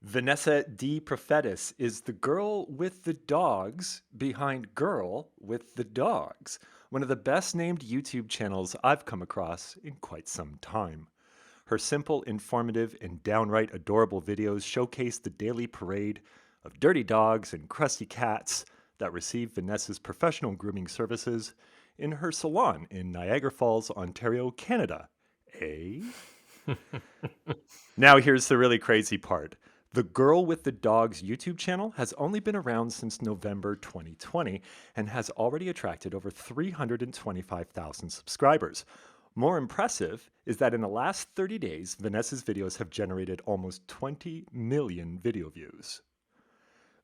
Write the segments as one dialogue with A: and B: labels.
A: Vanessa De Prophetis is the girl with the dogs behind Girl with the Dogs, one of the best named YouTube channels I've come across in quite some time. Her simple, informative, and downright adorable videos showcase the daily parade of dirty dogs and crusty cats that receive Vanessa's professional grooming services in her salon in Niagara Falls, Ontario, Canada. Eh? Now, here's the really crazy part. The Girl with the Dogs YouTube channel has only been around since November 2020 and has already attracted over 325,000 subscribers. More impressive is that in the last 30 days, Vanessa's videos have generated almost 20 million video views.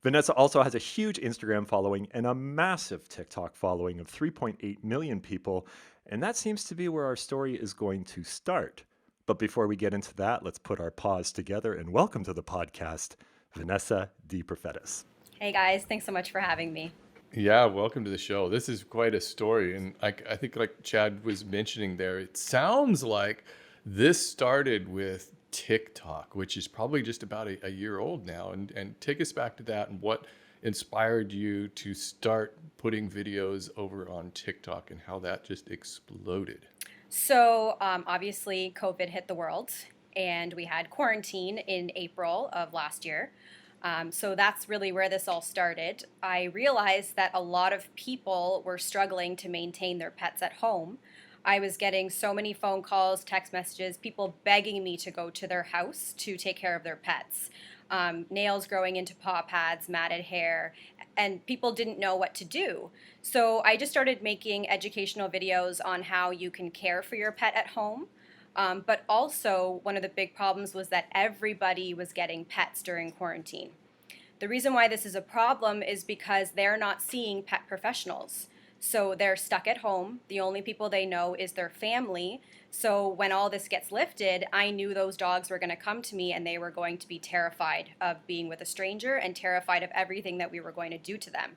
A: Vanessa also has a huge Instagram following and a massive TikTok following of 3.8 million people, and that seems to be where our story is going to start. But before we get into that, let's put our paws together and welcome to the podcast, Vanessa De Prophetis.
B: Hey guys, thanks so much for having me.
C: Yeah, welcome to the show. This is quite a story. And I think like Chad was mentioning there, it sounds like this started with TikTok, which is probably just about a year old now. And take us back to that and what inspired you to start putting videos over on TikTok and how that just exploded.
B: So obviously COVID hit the world and we had quarantine in April of last year. So that's really where this all started. I realized that a lot of people were struggling to maintain their pets at home. I was getting so many phone calls, text messages, people begging me to go to their house to take care of their pets. Nails growing into paw pads, matted hair, and people didn't know what to do. So I just started making educational videos on how you can care for your pet at home. But also, one of the big problems was that everybody was getting pets during quarantine. The reason why this is a problem is because they're not seeing pet professionals. So they're stuck at home. The only people they know is their family. So when all this gets lifted, I knew those dogs were going to come to me and they were going to be terrified of being with a stranger and terrified of everything that we were going to do to them.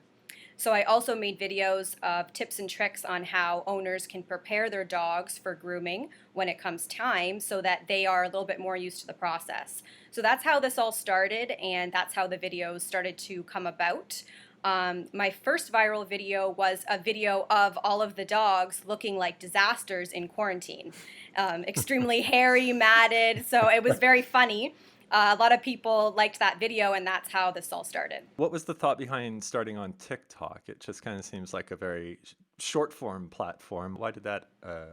B: So I also made videos of tips and tricks on how owners can prepare their dogs for grooming when it comes time so that they are a little bit more used to the process. So that's how this all started, and that's how the videos started to come about. My first viral video was a video of all of the dogs looking like disasters in quarantine. Extremely hairy, matted, so it was very funny. A lot of people liked that video, and that's how this all started.
A: What was the thought behind starting on TikTok? It just kind of seems like a very short form platform. Why did that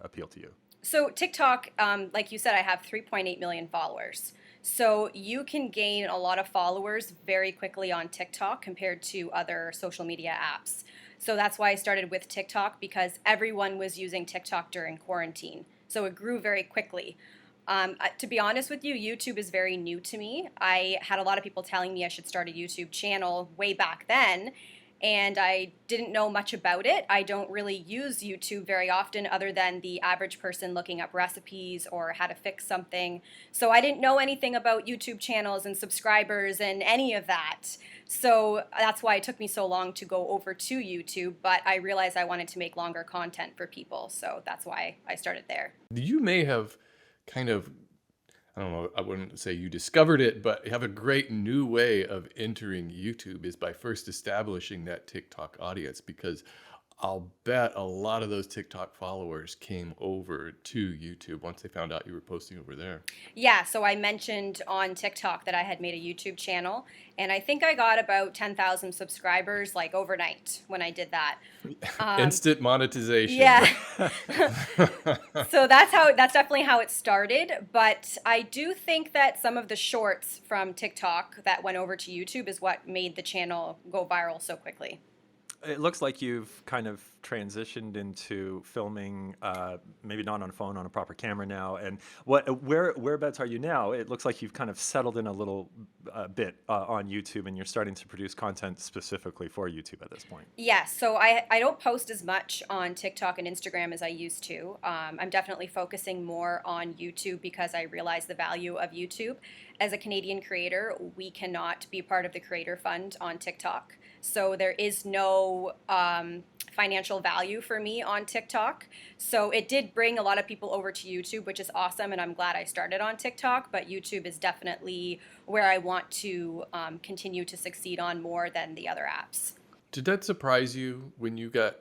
A: appeal to you?
B: So TikTok, like you said, I have 3.8 million followers. So you can gain a lot of followers very quickly on TikTok compared to other social media apps. So that's why I started with TikTok, because everyone was using TikTok during quarantine. So it grew very quickly. To be honest with you, YouTube is very new to me. I had a lot of people telling me I should start a YouTube channel way back then, and I didn't know much about it. I don't really use YouTube very often other than the average person looking up recipes or how to fix something. So I didn't know anything about YouTube channels and subscribers and any of that. So that's why it took me so long to go over to YouTube, but I realized I wanted to make longer content for people. So that's why I started there.
C: You may have kind of, I don't know, I wouldn't say you discovered it, but have a great new way of entering YouTube is by first establishing that TikTok audience, because I'll bet a lot of those TikTok followers came over to YouTube once they found out you were posting over there.
B: Yeah, so I mentioned on TikTok that I had made a YouTube channel, and I think I got about 10,000 subscribers like overnight when I did that.
C: Instant monetization.
B: Yeah. So that's definitely how it started, but I do think that some of the shorts from TikTok that went over to YouTube is what made the channel go viral so quickly.
A: It looks like you've kind of transitioned into filming, maybe not on a phone, on a proper camera now. And whereabouts are you now? It looks like you've kind of settled in a little bit on YouTube, and you're starting to produce content specifically for YouTube at this point.
B: Yeah, so I don't post as much on TikTok and Instagram as I used to. I'm definitely focusing more on YouTube because I realize the value of YouTube. As a Canadian creator, we cannot be part of the Creator Fund on TikTok. So there is no financial value for me on TikTok. So it did bring a lot of people over to YouTube, which is awesome, and I'm glad I started on TikTok, but YouTube is definitely where I want to continue to succeed on more than the other apps.
C: Did that surprise you when you got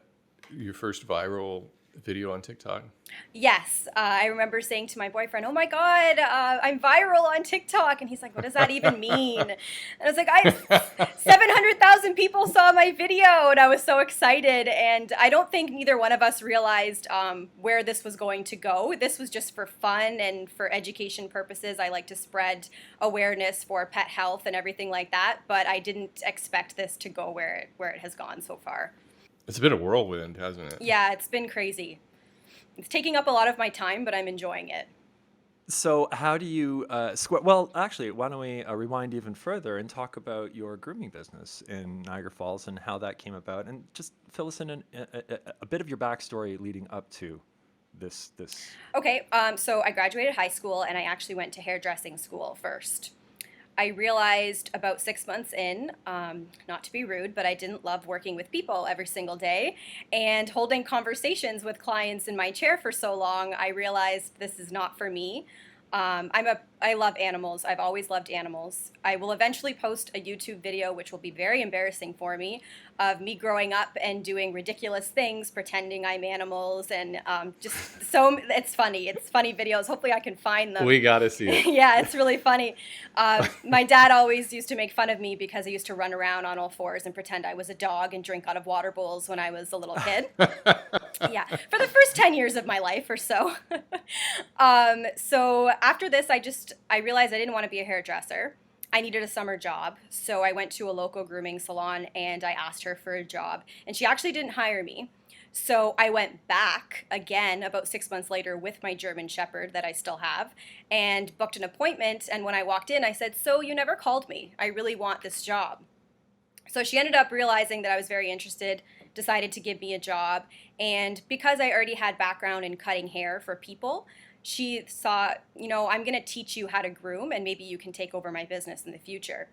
C: your first viral video on TikTok?
B: Yes, I remember saying to my boyfriend, "Oh my God, I'm viral on TikTok," and he's like, "What does that even mean?" And I was like, "I 700,000 people saw my video," and I was so excited. And I don't think neither one of us realized where this was going to go. This was just for fun and for education purposes. I like to spread awareness for pet health and everything like that, but I didn't expect this to go where it has gone so far.
C: It's been a whirlwind, hasn't it?
B: Yeah, it's been crazy. It's taking up a lot of my time, but I'm enjoying it.
A: So how do you square? Well, actually, why don't we rewind even further and talk about your grooming business in Niagara Falls and how that came about, and just fill us in a bit of your backstory leading up to this.
B: Okay, so I graduated high school and I actually went to hairdressing school first. I realized about 6 months in, not to be rude, but I didn't love working with people every single day and holding conversations with clients in my chair for so long. I realized this is not for me. I love animals. I've always loved animals. I will eventually post a YouTube video, which will be very embarrassing for me, of me growing up and doing ridiculous things, pretending I'm animals, and just so it's funny. It's funny videos. Hopefully, I can find them.
C: We gotta see it.
B: Yeah, it's really funny. My dad always used to make fun of me because I used to run around on all fours and pretend I was a dog and drink out of water bowls when I was a little kid. Yeah, for the first 10 years of my life or so. So after this, I realized I didn't want to be a hairdresser. I needed a summer job. So I went to a local grooming salon and I asked her for a job. And she actually didn't hire me. So I went back again about 6 months later with my German Shepherd that I still have and booked an appointment. And when I walked in, I said, "So you never called me. I really want this job." So she ended up realizing that I was very interested, decided to give me a job. And because I already had background in cutting hair for people, she thought, I'm going to teach you how to groom and maybe you can take over my business in the future.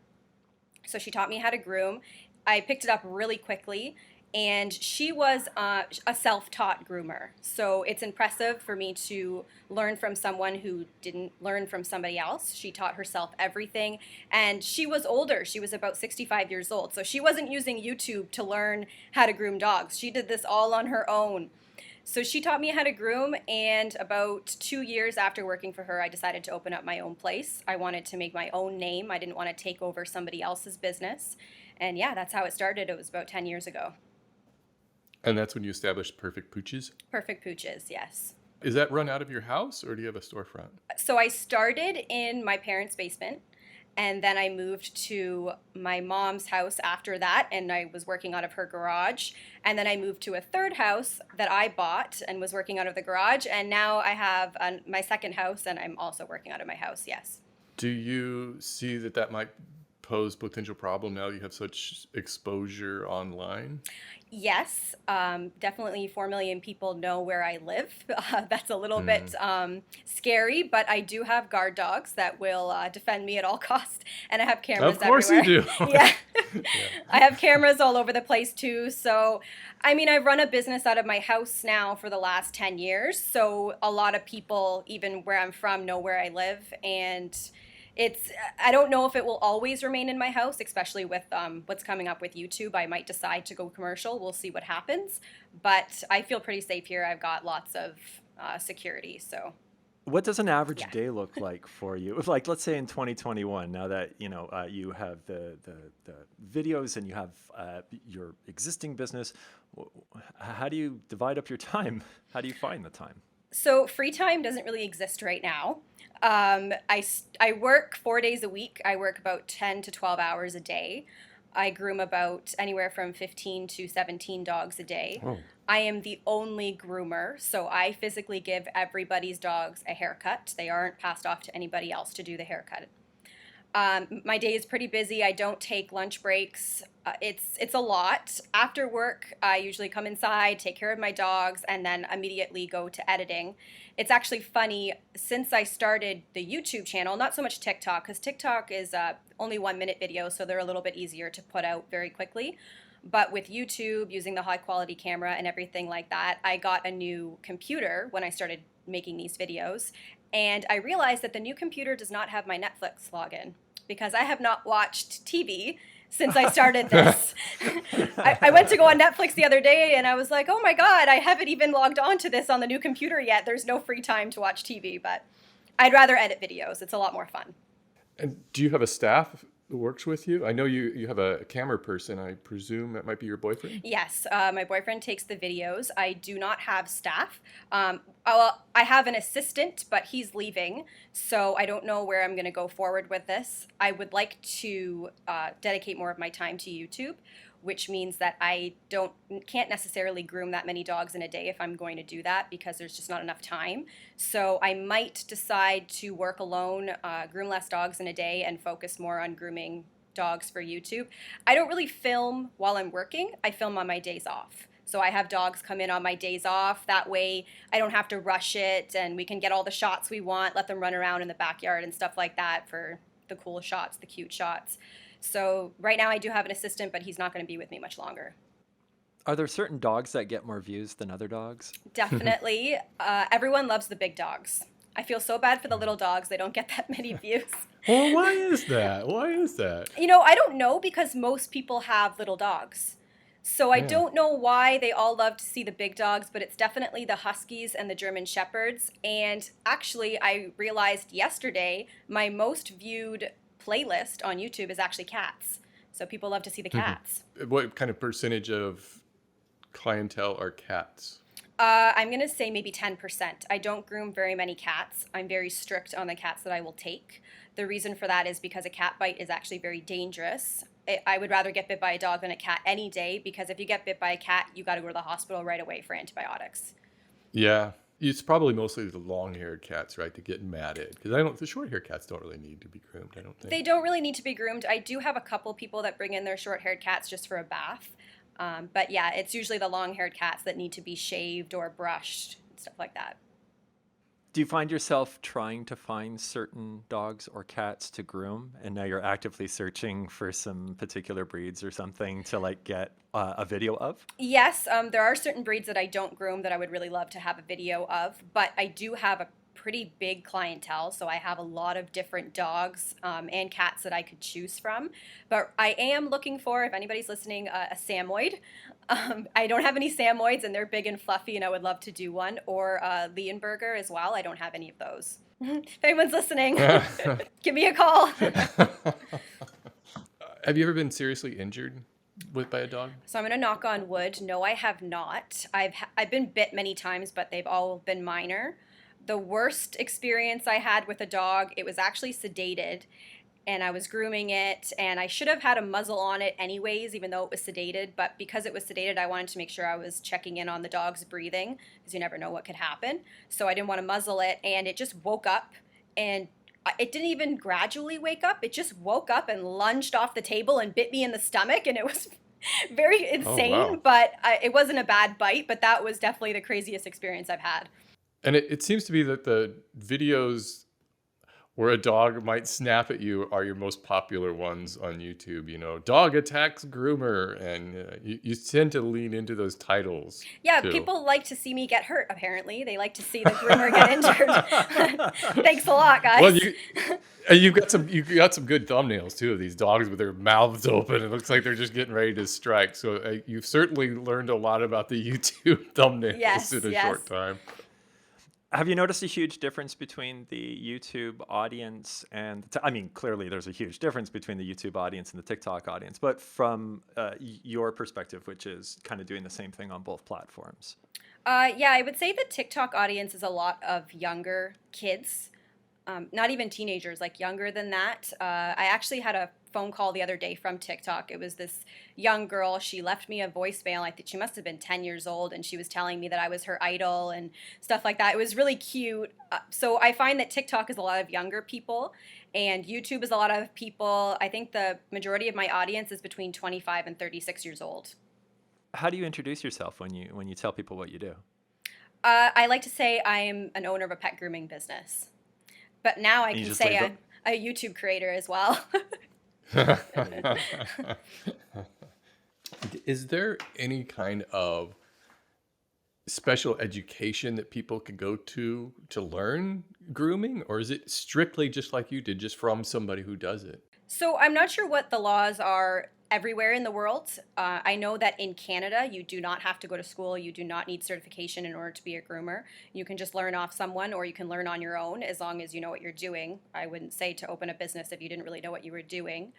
B: So she taught me how to groom. I picked it up really quickly. And she was a self-taught groomer. So it's impressive for me to learn from someone who didn't learn from somebody else. She taught herself everything. And she was older. She was about 65 years old. So she wasn't using YouTube to learn how to groom dogs. She did this all on her own. So she taught me how to groom, and about 2 years after working for her, I decided to open up my own place. I wanted to make my own name. I didn't want to take over somebody else's business. And yeah, that's how it started. It was about 10 years ago.
C: And that's when you established Perfect Pooches?
B: Perfect Pooches, yes.
C: Is that run out of your house or do you have a storefront?
B: So I started in my parents' basement, and then I moved to my mom's house after that, and I was working out of her garage. And then I moved to a third house that I bought and was working out of the garage. And now I have my second house, and I'm also working out of my house, yes.
C: Do you see that might pose potential problem now you have such exposure online?
B: Yes, definitely 4 million people know where I live. That's a little bit scary, but I do have guard dogs that will defend me at all costs, and I have cameras
C: Of course
B: everywhere.
C: you do.
B: Yeah.
C: Yeah.
B: I have cameras all over the place too. So, I've run a business out of my house now for the last 10 years. So a lot of people, even where I'm from, know where I live, and I don't know if it will always remain in my house, especially with what's coming up with YouTube. I might decide to go commercial. We'll see what happens. But I feel pretty safe here. I've got lots of security. So,
A: What does an average day look like for you? Like, let's say in 2021, now that you have the videos and you have your existing business, how do you divide up your time? How do you find the time?
B: So free time doesn't really exist right now. I work 4 days a week. I work about 10 to 12 hours a day. I groom about anywhere from 15 to 17 dogs a day.
C: Oh.
B: I am the only groomer, so I physically give everybody's dogs a haircut. They aren't passed off to anybody else to do the haircut. My day is pretty busy. I don't take lunch breaks. It's a lot. After work, I usually come inside, take care of my dogs, and then immediately go to editing. It's actually funny, since I started the YouTube channel, not so much TikTok, because TikTok is only 1 minute videos, so they're a little bit easier to put out very quickly. But with YouTube, using the high quality camera and everything like that, I got a new computer when I started making these videos. And I realized that the new computer does not have my Netflix login because I have not watched TV since I started this. I went to go on Netflix the other day and I was like, oh my God, I haven't even logged on to this on the new computer yet. There's no free time to watch TV, but I'd rather edit videos. It's a lot more fun.
C: And do you have a staff who works with you? I know you have a camera person. I presume that might be your boyfriend?
B: Yes, my boyfriend takes the videos. I do not have staff. Well, I have an assistant, but he's leaving, so I don't know where I'm going to go forward with this. I would like to dedicate more of my time to YouTube, which means that I can't necessarily groom that many dogs in a day if I'm going to do that because there's just not enough time. So I might decide to work alone, groom less dogs in a day, and focus more on grooming dogs for YouTube. I don't really film while I'm working. I film on my days off. So I have dogs come in on my days off. That way I don't have to rush it and we can get all the shots we want, let them run around in the backyard and stuff like that for the cool shots, the cute shots. So right now I do have an assistant, but he's not going to be with me much longer.
A: Are there certain dogs that get more views than other dogs?
B: Definitely. Everyone loves the big dogs. I feel so bad for the little dogs. They don't get that many views.
C: Well, why is that? Why is that?
B: I don't know because most people have little dogs. So I don't know why they all love to see the big dogs, but it's definitely the Huskies and the German Shepherds. And actually, I realized yesterday my most viewed playlist on YouTube is actually cats. So people love to see the cats.
C: What kind of percentage of clientele are cats?
B: I'm going to say maybe 10%. I don't groom very many cats. I'm very strict on the cats that I will take. The reason for that is because a cat bite is actually very dangerous. I would rather get bit by a dog than a cat any day because if you get bit by a cat, you got to go to the hospital right away for antibiotics.
C: Yeah. It's probably mostly the long-haired cats, right, that get matted. Because the short-haired cats don't really need to be groomed, I don't think.
B: They don't really need to be groomed. I do have a couple people that bring in their short-haired cats just for a bath. But yeah, it's usually the long-haired cats that need to be shaved or brushed and stuff like that.
A: Do you find yourself trying to find certain dogs or cats to groom, and now you're actively searching for some particular breeds or something to get a video of?
B: Yes, there are certain breeds that I don't groom that I would really love to have a video of, but I do have a pretty big clientele, so I have a lot of different dogs and cats that I could choose from. But I am looking for, if anybody's listening, a Samoyed. I don't have any Samoyeds, and they're big and fluffy, and I would love to do one. Or Leonberger as well. I don't have any of those. If anyone's listening, give me a call.
C: Have you ever been seriously injured by a dog?
B: So I'm going to knock on wood. No, I have not. I've been bit many times, but they've all been minor. The worst experience I had with a dog, it was actually sedated, and I was grooming it, and I should have had a muzzle on it anyways, even though it was sedated, but because it was sedated, I wanted to make sure I was checking in on the dog's breathing, because you never know what could happen. So I didn't want to muzzle it, and it just woke up, and it didn't even gradually wake up. It just woke up and lunged off the table and bit me in the stomach, and it was very insane,
C: wow.
B: But it wasn't a bad bite, but that was definitely the craziest experience I've had.
C: And it seems to be that the videos where a dog might snap at you are your most popular ones on YouTube. Dog attacks groomer, and you tend to lean into those titles.
B: Yeah,
C: too.
B: people like to see me get hurt, apparently. They like to see the groomer get injured. Thanks a lot, guys.
C: Well, you've got some good thumbnails too of these dogs with their mouths open. It looks like they're just getting ready to strike. So you've certainly learned a lot about the YouTube thumbnails in a short time.
A: Have you noticed a huge difference between the YouTube audience and clearly there's a huge difference between the YouTube audience and the TikTok audience, but from your perspective, which is kind of doing the same thing on both platforms?
B: Yeah, I would say the TikTok audience is a lot of younger kids, not even teenagers, like younger than that. I actually had a phone call the other day from TikTok. It was this young girl. She left me a voicemail. I think she must have been 10 years old, and she was telling me that I was her idol and stuff like that. It was really cute. So I find that TikTok is a lot of younger people, and YouTube is a lot of people. I think the majority of my audience is between 25 and 36 years old. How
A: do you introduce yourself when you tell people what you do?
B: I like to say I'm an owner of a pet grooming business, but now I can say I'm a YouTube creator as well.
C: Is there any kind of special education that people could go to learn grooming, or is it strictly just like you did, just from somebody who does it?
B: So I'm not sure what the laws are everywhere in the world. I know that in Canada, you do not have to go to school. You do not need certification in order to be a groomer. You can just learn off someone, or you can learn on your own as long as you know what you're doing. I wouldn't say to open a business if you didn't really know what you were doing.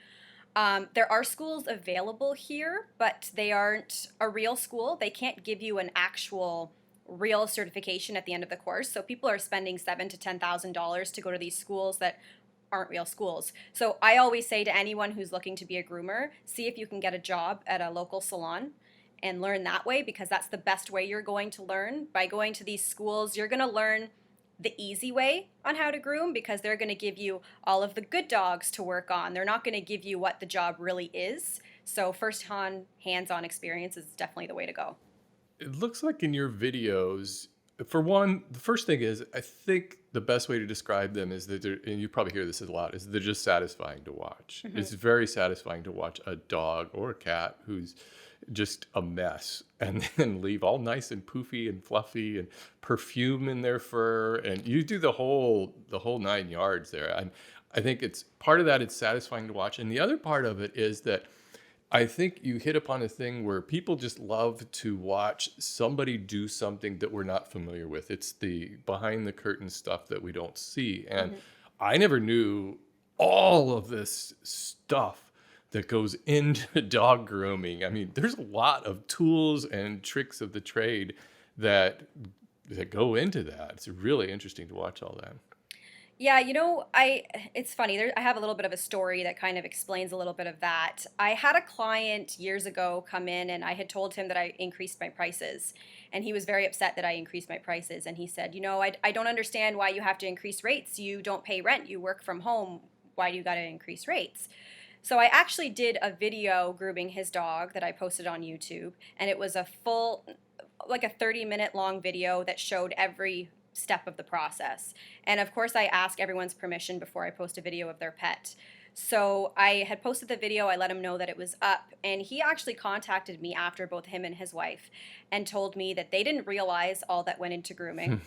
B: There are schools available here, but they aren't a real school. They can't give you an actual real certification at the end of the course. So people are spending $7,000 to $10,000 to go to these schools that aren't real schools. So I always say to anyone who's looking to be a groomer, see if you can get a job at a local salon and learn that way, because that's the best way you're going to learn. By going to these schools, you're going to learn the easy way on how to groom, because they're going to give you all of the good dogs to work on. They're not going to give you what the job really is. So first-hand, hands-on experience is definitely the way to go.
C: It looks like in your videos, for one, the first thing is, I think the best way to describe them is that they're, and you probably hear this a lot, is they're just satisfying to watch. It's very satisfying to watch a dog or a cat who's just a mess and then leave all nice and poofy and fluffy and perfume in their fur. And you do the whole 9 yards there. I think it's part of that, it's satisfying to watch. And the other part of it is that I think you hit upon a thing where people just love to watch somebody do something that we're not familiar with. It's the behind the curtain stuff that we don't see. And I never knew all of this stuff that goes into dog grooming. I mean, there's a lot of tools and tricks of the trade that go into that. It's really interesting to watch all that.
B: Yeah, it's funny. I have a little bit of a story that kind of explains a little bit of that. I had a client years ago come in, and I had told him that I increased my prices. And he was very upset that I increased my prices. And he said, I don't understand why you have to increase rates. You don't pay rent. You work from home. Why do you got to increase rates? So I actually did a video grooming his dog that I posted on YouTube. And it was a full, like a 30-minute long video that showed every step of the process. And of course, I ask everyone's permission before I post a video of their pet. So I had posted the video, I let him know that it was up, and he actually contacted me after, both him and his wife, and told me that they didn't realize all that went into grooming.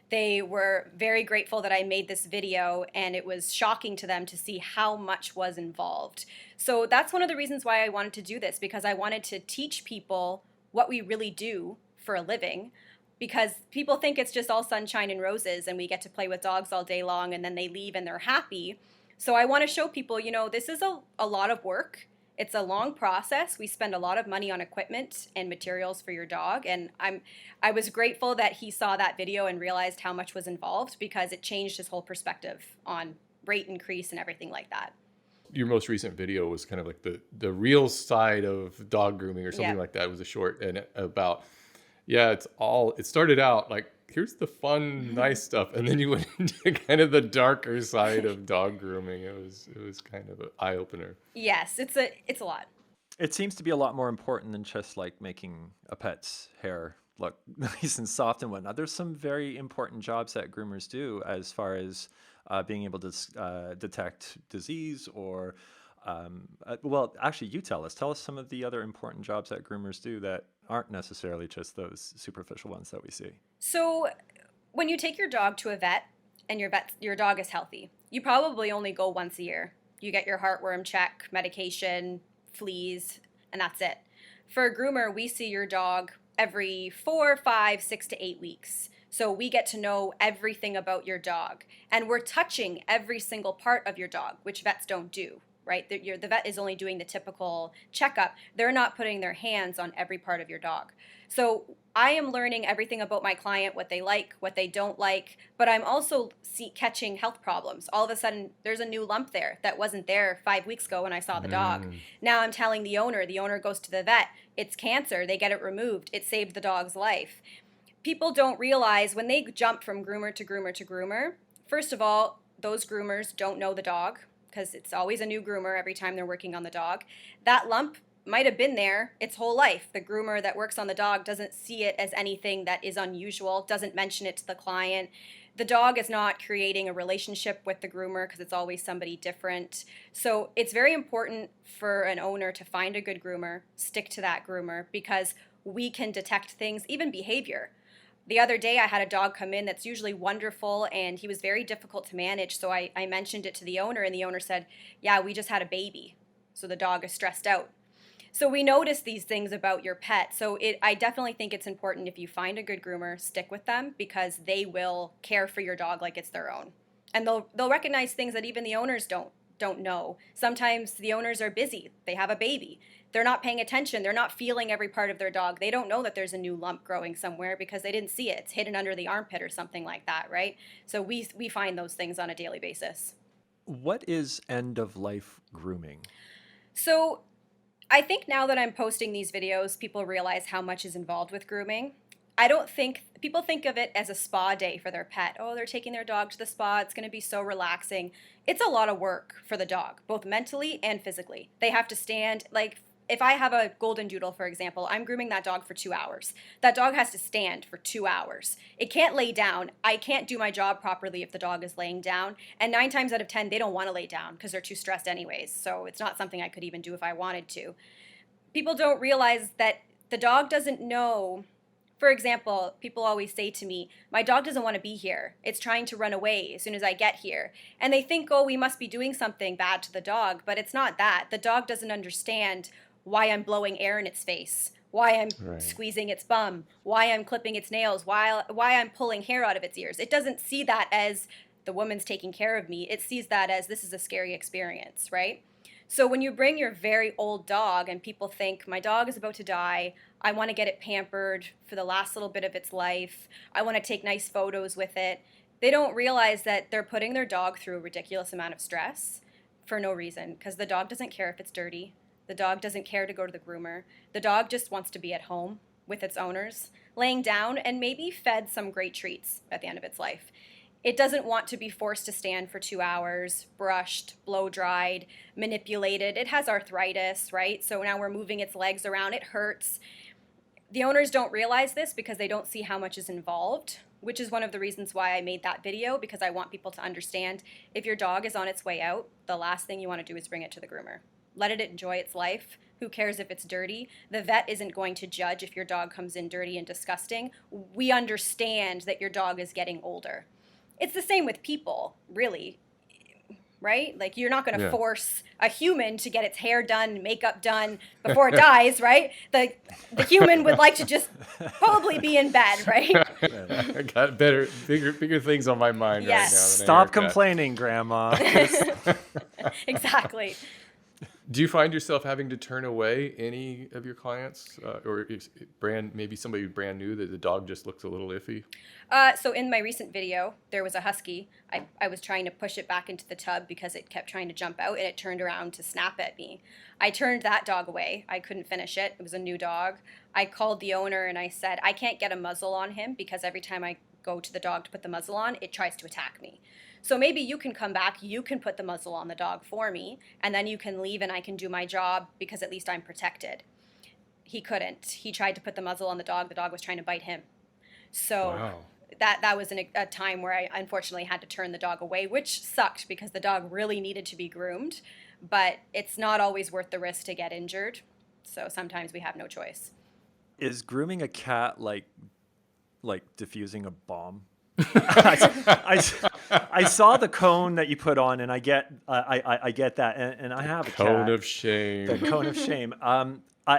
B: They were very grateful that I made this video, and it was shocking to them to see how much was involved. So that's one of the reasons why I wanted to do this, because I wanted to teach people what we really do for a living. Because people think it's just all sunshine and roses and we get to play with dogs all day long and then they leave and they're happy. So I want to show people, this is a lot of work. It's a long process. We spend a lot of money on equipment and materials for your dog. And I was grateful that he saw that video and realized how much was involved, because it changed his whole perspective on rate increase and everything like that.
C: Your most recent video was kind of like the real side of dog grooming or something like that. It was a short and about... Yeah, it started out like, here's the fun, nice stuff. And then you went into kind of the darker side of dog grooming. It was kind of an eye opener.
B: Yes, it's a lot.
A: It seems to be a lot more important than just like making a pet's hair look nice and soft and whatnot. There's some very important jobs that groomers do, as far as being able to detect disease or... well, actually, you tell us some of the other important jobs that groomers do that aren't necessarily just those superficial ones that we see.
B: So when you take your dog to a vet and your dog is healthy, you probably only go once a year. You get your heartworm check, medication, fleas, and that's it. For a groomer, we see your dog every 4, 5, 6 to 8 weeks. So we get to know everything about your dog, and we're touching every single part of your dog, which vets don't do. Right? The vet is only doing the typical checkup. They're not putting their hands on every part of your dog. So I am learning everything about my client, what they like, what they don't like, but I'm also catching health problems. All of a sudden, there's a new lump there that wasn't there 5 weeks ago when I saw the dog. Now I'm telling the owner goes to the vet, it's cancer, they get it removed, it saved the dog's life. People don't realize when they jump from groomer to groomer to groomer, first of all, those groomers don't know the dog, because it's always a new groomer every time they're working on the dog. That lump might have been there its whole life. The groomer that works on the dog doesn't see it as anything that is unusual, doesn't mention it to the client. The dog is not creating a relationship with the groomer because it's always somebody different. So it's very important for an owner to find a good groomer, stick to that groomer, because we can detect things, even behavior. The other day, I had a dog come in that's usually wonderful, and he was very difficult to manage. So I mentioned it to the owner, and the owner said, "Yeah, we just had a baby. So the dog is stressed out." So we notice these things about your pet. So I definitely think it's important, if you find a good groomer, stick with them, because they will care for your dog like it's their own. And they'll recognize things that even the owners don't know. Sometimes the owners are busy. They have a baby. They're not paying attention. They're not feeling every part of their dog. They don't know that there's a new lump growing somewhere because they didn't see it. It's hidden under the armpit or something like that, right? So we find those things on a daily basis.
A: What is end of life grooming?
B: So I think now that I'm posting these videos, people realize how much is involved with grooming. I don't think people think of it as a spa day for their pet. Oh, they're taking their dog to the spa. It's going to be so relaxing. It's a lot of work for the dog, both mentally and physically. They have to stand, like, if I have a golden doodle, for example, I'm grooming that dog for 2 hours. That dog has to stand for 2 hours. It can't lay down. I can't do my job properly if the dog is laying down. And 9 times out of 10, they don't want to lay down because they're too stressed anyways. So it's not something I could even do if I wanted to. People don't realize that the dog doesn't know. For example, people always say to me, "My dog doesn't want to be here. It's trying to run away as soon as I get here." And they think, oh, we must be doing something bad to the dog, but it's not that. The dog doesn't understand why I'm blowing air in its face, why I'm squeezing its bum, why I'm clipping its nails, why I'm pulling hair out of its ears. It doesn't see that as the woman's taking care of me. It sees that as this is a scary experience, right? So when you bring your very old dog and people think, my dog is about to die, I want to get it pampered for the last little bit of its life, I want to take nice photos with it, they don't realize that they're putting their dog through a ridiculous amount of stress for no reason, because the dog doesn't care if it's dirty. The dog doesn't care to go to the groomer. The dog just wants to be at home with its owners, laying down and maybe fed some great treats at the end of its life. It doesn't want to be forced to stand for 2 hours, brushed, blow dried, manipulated. It has arthritis, right? So now we're moving its legs around. It hurts. The owners don't realize this because they don't see how much is involved, which is one of the reasons why I made that video, because I want people to understand if your dog is on its way out, the last thing you want to do is bring it to the groomer. Let it enjoy its life. Who cares if it's dirty? The vet isn't going to judge if your dog comes in dirty and disgusting. We understand that your dog is getting older. It's the same with people, really, right? Like, you're not going to force a human to get its hair done, makeup done before it dies, right? The human would like to just probably be in bed, right?
C: I got bigger things on my mind right now.
A: Stop complaining, Grandma.
B: Exactly.
C: Do you find yourself having to turn away any of your clients, or maybe somebody brand new that the dog just looks a little iffy?
B: So in my recent video, there was a husky. I was trying to push it back into the tub because it kept trying to jump out, and it turned around to snap at me. I turned that dog away. I couldn't finish it. It was a new dog. I called the owner and I said, I can't get a muzzle on him because every time I go to the dog to put the muzzle on, it tries to attack me. So maybe you can come back, you can put the muzzle on the dog for me, and then you can leave and I can do my job because at least I'm protected. He couldn't. He tried to put the muzzle on the dog was trying to bite him. So that was a time where I unfortunately had to turn the dog away, which sucked because the dog really needed to be groomed, but it's not always worth the risk to get injured. So sometimes we have no choice.
A: Is grooming a cat like diffusing a bomb? I saw the cone that you put on, and I get that, and I have a
C: cone
A: cat.
C: Of shame.
A: The cone of shame.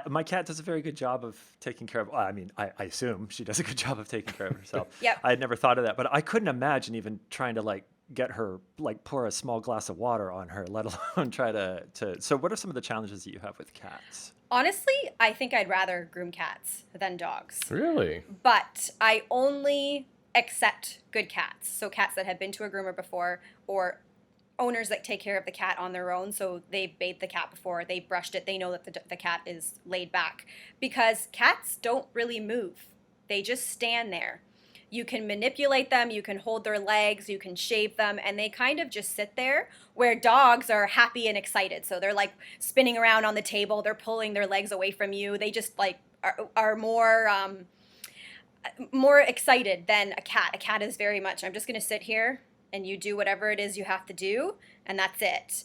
A: My cat does a very good job of taking care of. Well, I mean, I assume she does a good job of taking care of herself.
B: Yep.
A: I had never thought of that, but I couldn't imagine even trying to get her pour a small glass of water on her, let alone try to. So, what are some of the challenges that you have with cats?
B: Honestly, I think I'd rather groom cats than dogs.
C: Really?
B: But I only accept good cats. So cats that have been to a groomer before, or owners that take care of the cat on their own. So they've bathed the cat before, they brushed it, they know that the cat is laid back. Because cats don't really move. They just stand there. You can manipulate them, you can hold their legs, you can shave them, and they kind of just sit there, where dogs are happy and excited. So they're like spinning around on the table, they're pulling their legs away from you. They just are more more excited than a cat. A cat is very much, I'm just going to sit here and you do whatever it is you have to do, and that's it.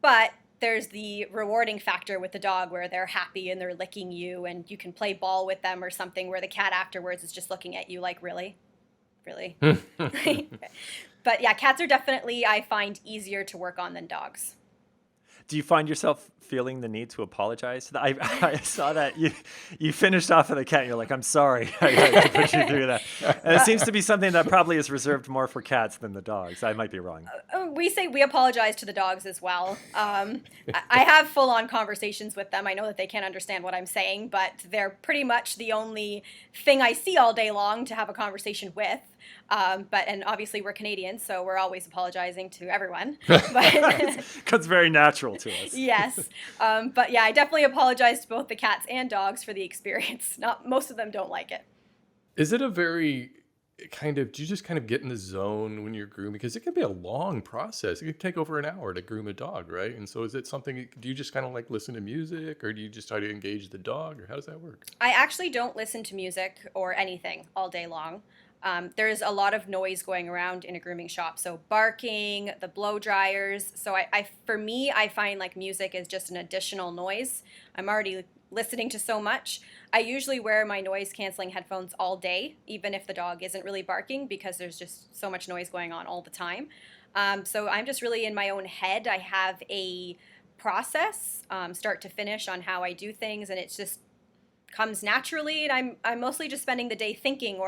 B: But there's the rewarding factor with the dog where they're happy and they're licking you and you can play ball with them or something, where the cat afterwards is just looking at you like, really? Really? But yeah, cats are definitely, I find, easier to work on than dogs.
A: Do you find yourself feeling the need to apologize? I saw that you finished off with a cat and you're like, I'm sorry I had to put you through that. And it seems to be something that probably is reserved more for cats than the dogs. I might be wrong.
B: We apologize to the dogs as well. I have full-on conversations with them. I know that they can't understand what I'm saying, but they're pretty much the only thing I see all day long to have a conversation with. And obviously we're Canadians, so we're always apologizing to everyone.
A: It's very natural to us.
B: Yes. But yeah, I definitely apologize to both the cats and dogs for the experience. Most of them don't like it.
C: Is it a very do you just kind of get in the zone when you're grooming? Because it can be a long process. It could take over an hour to groom a dog, right? And so is it something, do you just kind of like listen to music, or do you just try to engage the dog, or how does that work?
B: I actually don't listen to music or anything all day long. There's a lot of noise going around in a grooming shop. So barking, the blow dryers. So for me, I find like music is just an additional noise. I'm already listening to so much. I usually wear my noise canceling headphones all day, even if the dog isn't really barking, because there's just so much noise going on all the time. So I'm just really in my own head. I have a process, start to finish, on how I do things, and it's just comes naturally, and I'm mostly just spending the day thinking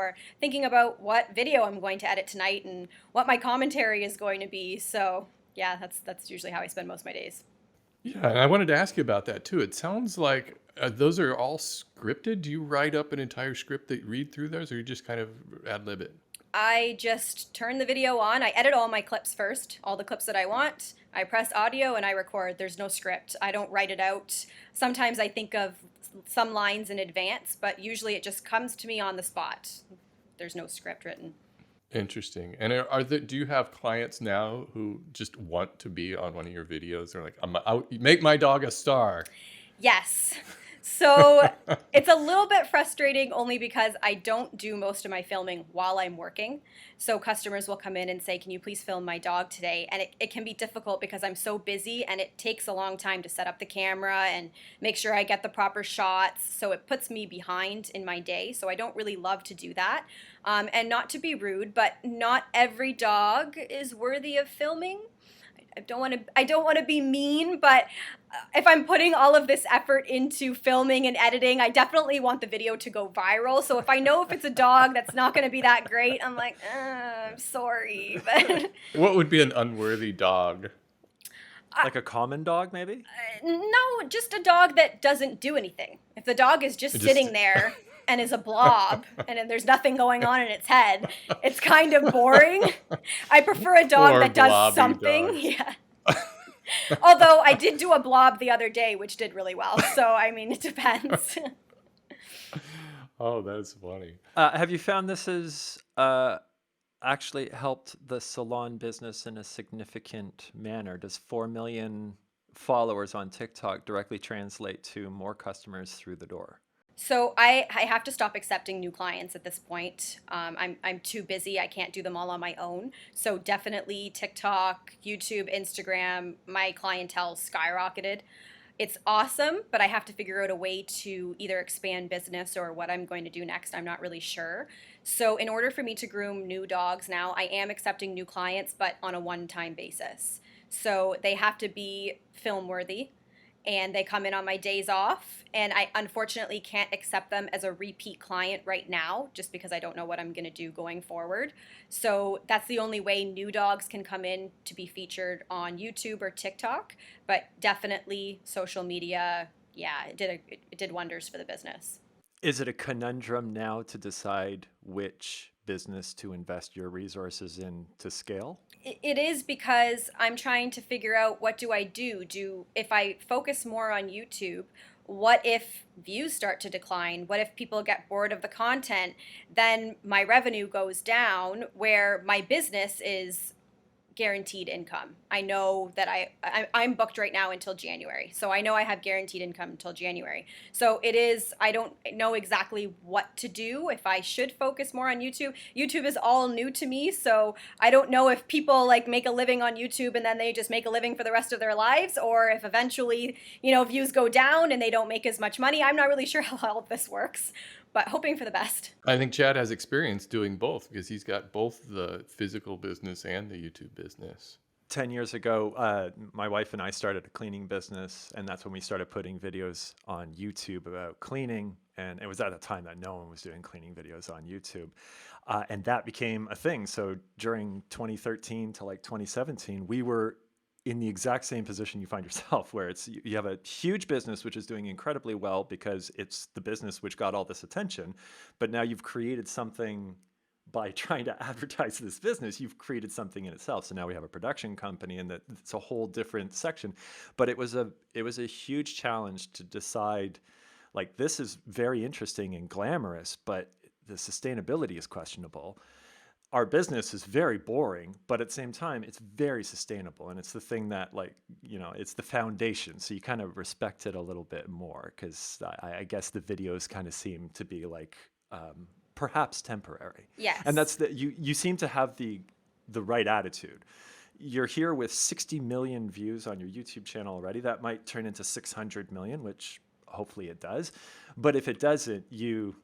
B: about what video I'm going to edit tonight and what my commentary is going to be. So yeah, that's usually how I spend most of my days.
C: Yeah, and I wanted to ask you about that too. It sounds like those are all scripted. Do you write up an entire script that you read through those, or you just kind of ad lib it?
B: I just turn the video on. I edit all my clips first, all the clips that I want. I press audio and I record. There's no script. I don't write it out. Sometimes I think of some lines in advance, but usually it just comes to me on the spot. There's no script written.
C: Interesting. And do you have clients now who just want to be on one of your videos? They're like, I'm out, make my dog a star.
B: Yes. So it's a little bit frustrating, only because I don't do most of my filming while I'm working. So customers will come in and say, can you please film my dog today? And it can be difficult because I'm so busy, and it takes a long time to set up the camera and make sure I get the proper shots. So it puts me behind in my day. So I don't really love to do that. And not to be rude, but not every dog is worthy of filming. I don't want to be mean, but if I'm putting all of this effort into filming and editing, I definitely want the video to go viral. So if I know if it's a dog that's not going to be that great, I'm like, I'm sorry. But
C: What would be an unworthy dog?
A: Like a common dog, maybe?
B: no, just a dog that doesn't do anything. If the dog is just sitting there and is a blob and there's nothing going on in its head, it's kind of boring. I prefer a dog
C: Poor
B: that does
C: blobby
B: something.
C: dogs.
B: Yeah. Although I did do a blob the other day, which did really well. So, I mean, it depends.
C: Oh, that's funny.
A: Have you found this has actually helped the salon business in a significant manner? Does 4 million followers on TikTok directly translate to more customers through the door?
B: So I have to stop accepting new clients at this point. I'm too busy. I can't do them all on my own. So definitely TikTok, YouTube, Instagram, my clientele skyrocketed. It's awesome, but I have to figure out a way to either expand business or what I'm going to do next. I'm not really sure. So in order for me to groom new dogs now, I am accepting new clients, but on a one-time basis. So they have to be film worthy, and they come in on my days off, and I unfortunately can't accept them as a repeat client right now just because I don't know what I'm going to do going forward. So that's the only way new dogs can come in to be featured on YouTube or TikTok, but definitely social media, yeah, it did wonders for the business.
A: Is it a conundrum now to decide which business to invest your resources in to scale?
B: It is, because I'm trying to figure out, what do I do? If I focus more on YouTube, what if views start to decline? What if people get bored of the content? Then my revenue goes down, where my business is guaranteed income. I know that I'm booked right now until January. So I know I have guaranteed income until January. So it is, I don't know exactly what to do, if I should focus more on YouTube. YouTube is all new to me. So I don't know if people like make a living on YouTube and then they just make a living for the rest of their lives, or if eventually, views go down and they don't make as much money. I'm not really sure how all of this works, but hoping for the best.
C: I think Chad has experience doing both because he's got both the physical business and the YouTube business.
A: 10 years ago, my wife and I started a cleaning business, and that's when we started putting videos on YouTube about cleaning. And it was at a time that no one was doing cleaning videos on YouTube. And that became a thing. So during 2013 to like 2017, we were in the exact same position you find yourself, where you have a huge business which is doing incredibly well because it's the business which got all this attention. But now you've created something by trying to advertise this business. You've created something in itself. So now we have a production company, and it's a whole different section. But it was a huge challenge to decide, like, this is very interesting and glamorous, but the sustainability is questionable. Our business is very boring, but at the same time, it's very sustainable. And it's the thing that, like, it's the foundation. So you kind of respect it a little bit more, because I guess the videos kind of seem to be like perhaps temporary.
B: Yes.
A: And that's you seem to have the right attitude. You're here with 60 million views on your YouTube channel already. That might turn into 600 million, which hopefully it does. But if it doesn't,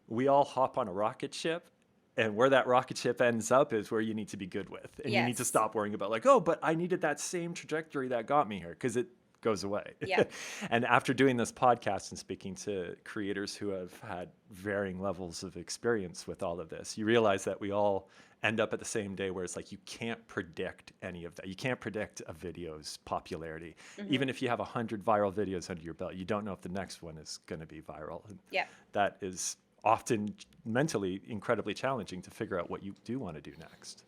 A: we all hop on a rocket ship. And where that rocket ship ends up is where you need to be good with. And you need to stop worrying about, like, oh, but I needed that same trajectory that got me here, because it goes away.
B: Yeah.
A: And after doing this podcast and speaking to creators who have had varying levels of experience with all of this, you realize that we all end up at the same day, where it's like you can't predict any of that. You can't predict a video's popularity. Mm-hmm. Even if you have 100 viral videos under your belt, you don't know if the next one is going to be viral. And that is often mentally incredibly challenging to figure out what you do want to do next.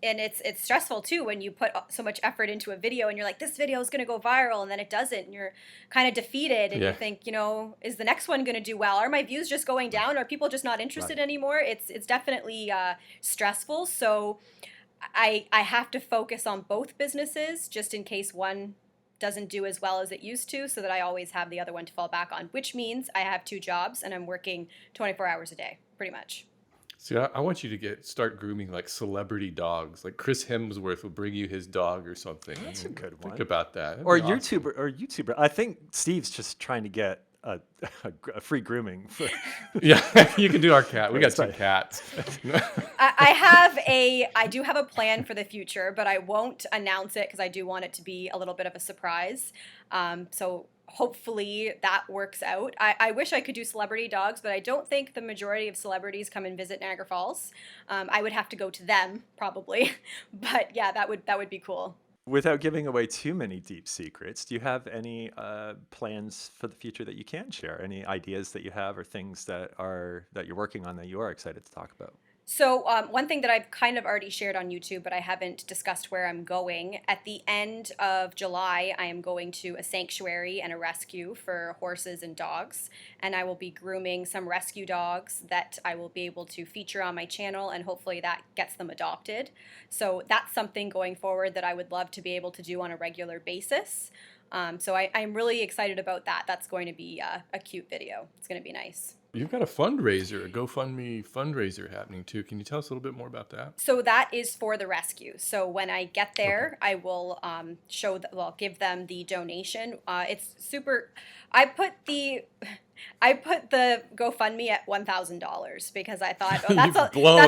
B: And it's stressful too when you put so much effort into a video and you're like, this video is going to go viral, and then it doesn't, and you're kind of defeated, and you think, is the next one going to do well? Are my views just going down? Are people just not interested anymore? It's definitely stressful. So I have to focus on both businesses just in case one doesn't do as well as it used to, so that I always have the other one to fall back on, which means I have 2 jobs and I'm working 24 hours a day, pretty much.
C: See, I want you to start grooming like celebrity dogs. Like Chris Hemsworth will bring you his dog or something.
A: That's a good one.
C: Think about that.
A: Or YouTuber. I think Steve's just trying to get a free grooming.
C: Yeah, you can do our cat. We got 2 cats.
B: I do have a plan for the future, but I won't announce it because I do want it to be a little bit of a surprise. So hopefully that works out. I wish I could do celebrity dogs, but I don't think the majority of celebrities come and visit Niagara Falls. I would have to go to them probably, but yeah, that would be cool.
A: Without giving away too many deep secrets, do you have any plans for the future that you can share? Any ideas that you have, or things that you're working on that you are excited to talk about?
B: So one thing that I've kind of already shared on YouTube, but I haven't discussed where I'm going. At the end of July, I am going to a sanctuary and a rescue for horses and dogs. And I will be grooming some rescue dogs that I will be able to feature on my channel, and hopefully that gets them adopted. So that's something going forward that I would love to be able to do on a regular basis. So I'm really excited about that. That's going to be a cute video. It's going to be nice.
C: You've got a fundraiser, a GoFundMe fundraiser happening too. Can you tell us a little bit more about that?
B: So that is for the rescue. So when I get there, I will give them the donation. It's super. I put the GoFundMe at $1,000 because I thought, oh, that's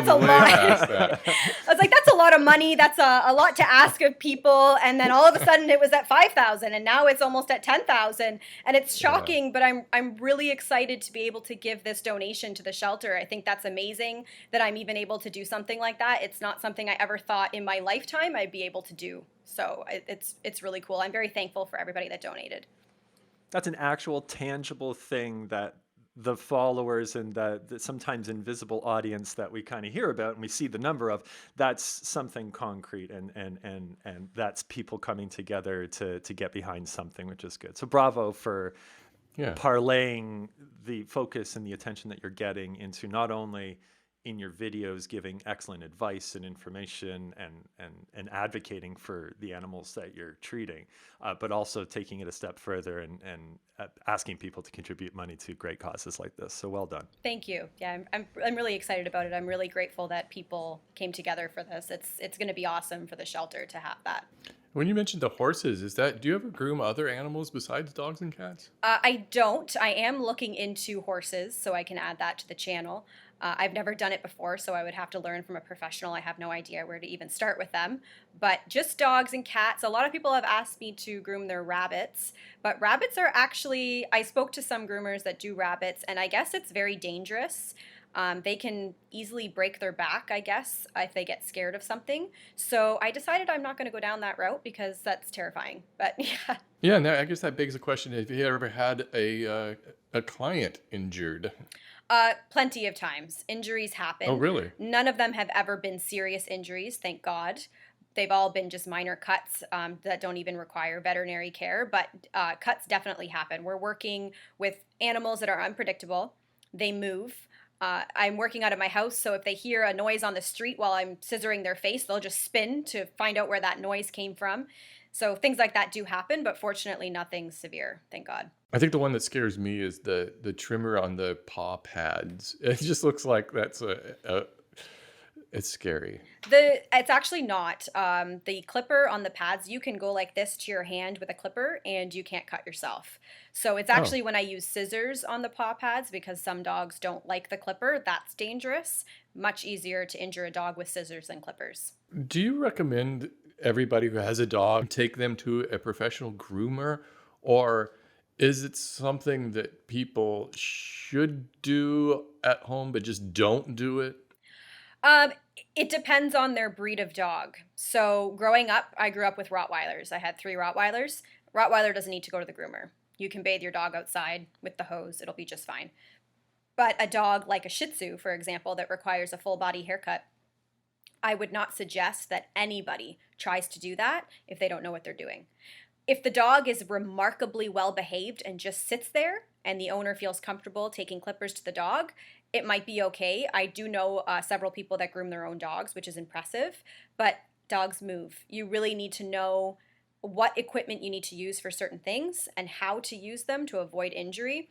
B: a lot. I was like, that's a lot of money. That's a lot to ask of people. And then all of a sudden it was at 5,000, and now it's almost at 10,000. And it's shocking, but I'm really excited to be able to give this donation to the shelter. I think that's amazing that I'm even able to do something like that. It's not something I ever thought in my lifetime I'd be able to do. So it's really cool. I'm very thankful for everybody that donated.
A: That's an actual tangible thing that the followers and the sometimes invisible audience that we kind of hear about and we see the number of, that's something concrete, and that's people coming together to get behind something, which is good. So bravo for parlaying the focus and the attention that you're getting into not only in your videos giving excellent advice and information and advocating for the animals that you're treating, but also taking it a step further and asking people to contribute money to great causes like this. So well done.
B: Thank you. Yeah, I'm really excited about it. I'm really grateful that people came together for this. It's going to be awesome for the shelter to have that.
C: When you mentioned the horses, do you ever groom other animals besides dogs and cats?
B: I don't. I am looking into horses, so I can add that to the channel. I've never done it before, so I would have to learn from a professional. I have no idea where to even start with them. But just dogs and cats. A lot of people have asked me to groom their rabbits, but rabbits are actually, I spoke to some groomers that do rabbits, and I guess it's very dangerous. They can easily break their back, I guess, if they get scared of something. So I decided I'm not going to go down that route because that's terrifying. But yeah.
C: Yeah, now I guess that begs the question: have you ever had a client injured?
B: Plenty of times. Injuries happen.
C: Oh, really?
B: None of them have ever been serious injuries, thank God. They've all been just minor cuts that don't even require veterinary care, but cuts definitely happen. We're working with animals that are unpredictable. They move. I'm working out of my house, so if they hear a noise on the street while I'm scissoring their face, they'll just spin to find out where that noise came from. So things like that do happen, but fortunately nothing severe, thank God.
C: I think the one that scares me is the trimmer on the paw pads. It just looks like that's it's scary.
B: It's actually not. The clipper on the pads, you can go like this to your hand with a clipper and you can't cut yourself. So it's actually when I use scissors on the paw pads, because some dogs don't like the clipper, that's dangerous. Much easier to injure a dog with scissors than clippers.
C: Do you recommend everybody who has a dog take them to a professional groomer, or is it something that people should do at home but just don't do it?
B: It depends on their breed of dog. So growing up, I grew up with Rottweilers. I had 3 Rottweilers. Rottweiler doesn't need to go to the groomer. You can bathe your dog outside with the hose. It'll be just fine. But a dog like a Shih Tzu, for example, that requires a full body haircut, I would not suggest that anybody tries to do that if they don't know what they're doing. If the dog is remarkably well behaved and just sits there and the owner feels comfortable taking clippers to the dog, it might be okay. I do know several people that groom their own dogs, which is impressive, but dogs move. You really need to know what equipment you need to use for certain things and how to use them to avoid injury.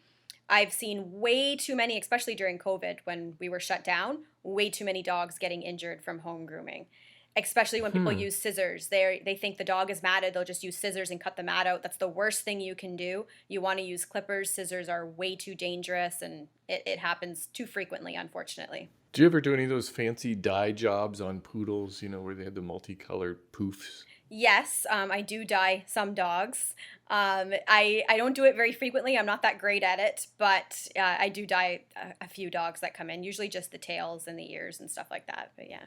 B: I've seen way too many, especially during COVID when we were shut down, way too many dogs getting injured from home grooming. Especially when people use scissors. They think the dog is matted, they'll just use scissors and cut the mat out. That's the worst thing you can do. You want to use clippers. Scissors are way too dangerous, and it happens too frequently, unfortunately.
C: Do you ever do any of those fancy dye jobs on poodles, where they have the multicolored poofs?
B: Yes, I do dye some dogs. I don't do it very frequently. I'm not that great at it, but I do dye a few dogs that come in, usually just the tails and the ears and stuff like that, but yeah.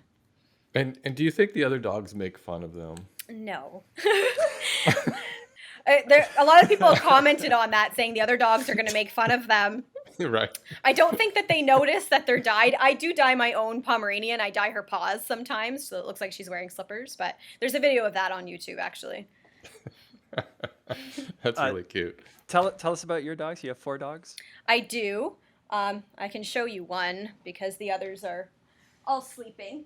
C: And do you think the other dogs make fun of them?
B: No. A lot of people have commented on that, saying the other dogs are going to make fun of them.
C: Right.
B: I don't think that they notice that they're dyed. I do dye my own Pomeranian. I dye her paws sometimes, so it looks like she's wearing slippers. But there's a video of that on YouTube, actually.
C: That's really cute.
A: Tell us about your dogs. You have 4 dogs?
B: I do. I can show you one because the others are all sleeping.